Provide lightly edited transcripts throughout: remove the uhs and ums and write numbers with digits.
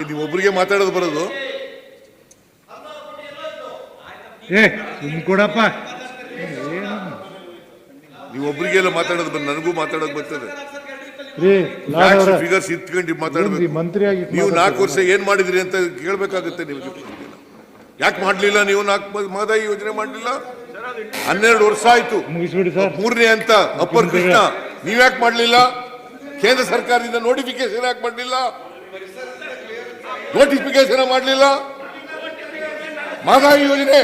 ನೀವು ಒಬ್ಬರಿಗೆ ಮಾತಾಡೋದು ಬರೋದು. ಕೊಡಪ್ಪ, ನೀವು ಒಬ್ಬರಿಗೆಲ್ಲ ಮಾತಾಡೋದು ಬಂದು ನನಗೂ ಮಾತಾಡೋಕೆ ಬರ್ತದೆ. ಫಿಗರ್ಸ್ ಇತ್ಕೊಂಡು ಮಾತಾಡ್ಬೇಕು. ಮಂತ್ರಿಯಾಗಿ ನೀವು 4 ವರ್ಷ ಏನ್ ಮಾಡಿದ್ರಿ ಅಂತ ಕೇಳ್ಬೇಕಾಗುತ್ತೆ ನಿಮಗೆ. ಯಾಕೆ ಮಾಡ್ಲಿಲ್ಲ ನೀವು? 4 ಮಹದಾಯಿ ಯೋಜನೆ ಮಾಡ್ಲಿಲ್ಲ. 12 ವರ್ಷ ಆಯ್ತು. ಮುಗಿಸ್ಬಿಡಿ ಸರ್. 3ನೇ ಹಂತ ಅಪ್ಪರ್ ಕೃಷ್ಣ ನೀವ್ಯಾಕೆ ಮಾಡ್ಲಿಲ್ಲ? ಕೇಂದ್ರ ಸರ್ಕಾರದಿಂದ ನೋಟಿಫಿಕೇಶನ್ ಯಾಕೆ ಮಾಡಲಿಲ್ಲ? ನೋಟಿಫಿಕೇಶನ್ ಮಾಡಲಿಲ್ಲ. ಮಹದಾಯಿ ಯೋಜನೆ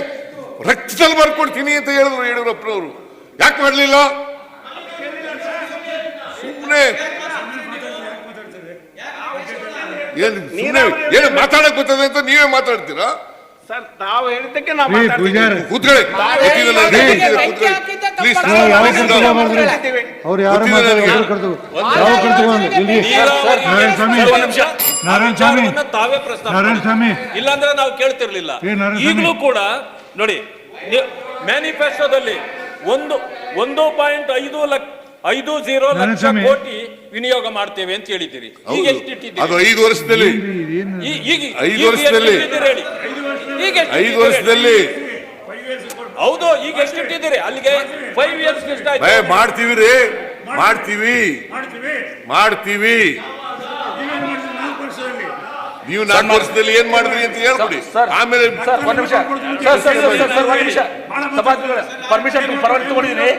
ರಕ್ತದಲ್ಲಿ ಬರ್ಕೊಡ್ತೀನಿ ಅಂತ ಹೇಳಿದ್ರು ಯಡಿಯೂರಪ್ಪನವರು. ಯಾಕೆ ಮಾಡಲಿಲ್ಲ? ಸುಮ್ಮನೆ ಏನು ಮಾತಾಡಕ್ ಬರ್ತದೆ ಅಂತ ನೀವೇ ಮಾತಾಡ್ತೀರಾ ಸರ್? ತಾವು ಹೇಳಿದ್ದಕ್ಕೆ ಕೂತ್ಕೊಳ್ಳಿ. ಅವ್ರು ಯಾರು ನಾರಾಯಣ ಸ್ವಾಮಿ ಇಲ್ಲಾಂದ್ರೆ ನಾವು ಕೇಳ್ತಿರ್ಲಿಲ್ಲ. ಈಗಲೂ ಕೂಡ ನೋಡಿ, ಮ್ಯಾನಿಫೆಸ್ಟೋದಲ್ಲಿ 1.50 ಲಕ್ಷ ಕೋಟಿ ವಿನಿಯೋಗ ಮಾಡ್ತೇವೆ ಅಂತ ಹೇಳಿದ್ದೀರಿ. ಈಗ ಎಷ್ಟಿಟ್ಟಿದ್ದೀರಿ? ಅದು 5 ವರ್ಷದಲ್ಲಿ. ಹೌದು, ಈಗ ಎಷ್ಟಿಟ್ಟಿದ್ದೀರಿ? ಅಲ್ಲಿಗೆ 5 years ಮಾಡ್ತೀವಿ ರೀ, ಮಾಡ್ತೀವಿ. ನೀವು 4 ವರ್ಷದಲ್ಲಿ ಏನ್ ಮಾಡಿದ್ರಿ ಅಂತ ಹೇಳ್ಬಿಡಿ. ಆಮೇಲೆ ಪರ್ಮಿಷನ್ ತಗೊಂಡಿದ್ದೀನಿ.